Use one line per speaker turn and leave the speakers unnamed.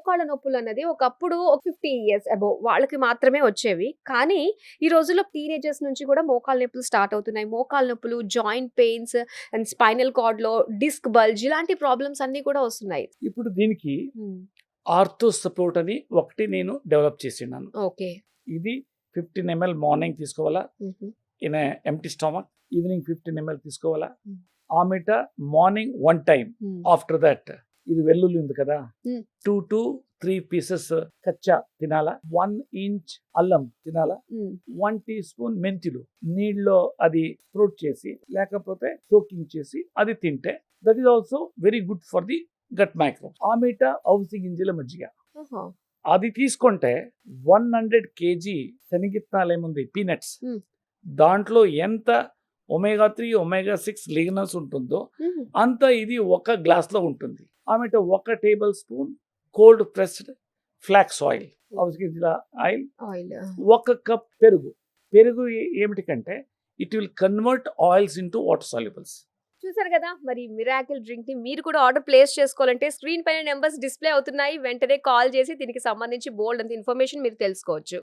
మోకాళ్ళ నొప్పులన్నది ఒకప్పుడు ఒక 50 ఇయర్స్ అబోవ్ వాళ్ళకి మాత్రమే వచ్చేవి. కానీ ఈ రోజుల్లో టీనేజర్స్ నుంచి కూడా మోకాళ్ళ నొప్పులు స్టార్ట్ అవుతున్నాయి. మోకాళ్ళ నొప్పులు, జాయింట్ పెయిన్స్ అండ్ స్పైనల్ కార్డ్‌లో డిస్క్ బల్జ్ ఇలాంటి ప్రాబ్లమ్స్ అన్నీ కూడా వస్తున్నాయి.
ఇప్పుడు దీనికి
హ్మ్.
ఆర్థో సపోర్ట్ అని ఒకటి నేను డెవలప్ చేసినాను.
ఓకే.
ఇది 15 ml మార్నింగ్ తీసుకోవాలా
హుహు.
In empty stomach, evening 15 ml తీసుకోవాలా.
హ్మ్.
ఆ మీట మార్నింగ్ 1 టైమ్,
హ్మ్.
ఆఫ్టర్ దట్ ఇది వెల్లుల్లి ఉంది కదా,
హ్మ్.
2 to 3 పీసెస్ కచ్చా తినాలా, 1 ఇంచ్ అల్లం తినాలా,
హ్మ్.
1 టీ స్పూన్ మెంతులు నీళ్ళలో అది స్ప్రూట్ చేసి లేకపోతే సోకింగ్ చేసి అది తింటే that is also very good for the gut micro. ఆ మీట అవిసి గింజల మజ్జిగ
ఓహో!
అది తీసుకుంటే 100 కేజీ శనగిత్తనాలు ఏముంది పీనట్స్,
హ్మ్.
దాంట్లో ఎంత ఒమేగా 3 ఒమేగా 6 లిగ్నస్ ఉంటుందో
హుహు.
అంత ఇది ఒక గ్లాస్లో ఉంటుంది. ఆమెట 1 tablespoon cold pressed flax oil, అవిసి గింజల ఆయిల్,
ఆయిల్.
1 కప్ పెరుగు. పెరుగు ఏమిటికంటే it will convert oils into water solubles.
చూసారు కదా! మరి మిరాకిల్ డ్రింక్‌ని మీరు కూడా ఆర్డర్ ప్లేస్ చేసుకోవాలంటే స్క్రీన్ పైన నంబర్స్ డిస్‌ప్లే అవుతున్నాయి. వెంటనే కాల్ చేసి దీనికి సంబంధించి బోలెడంత ఇన్ఫర్మేషన్ మీరు తెలుసుకోవచ్చు.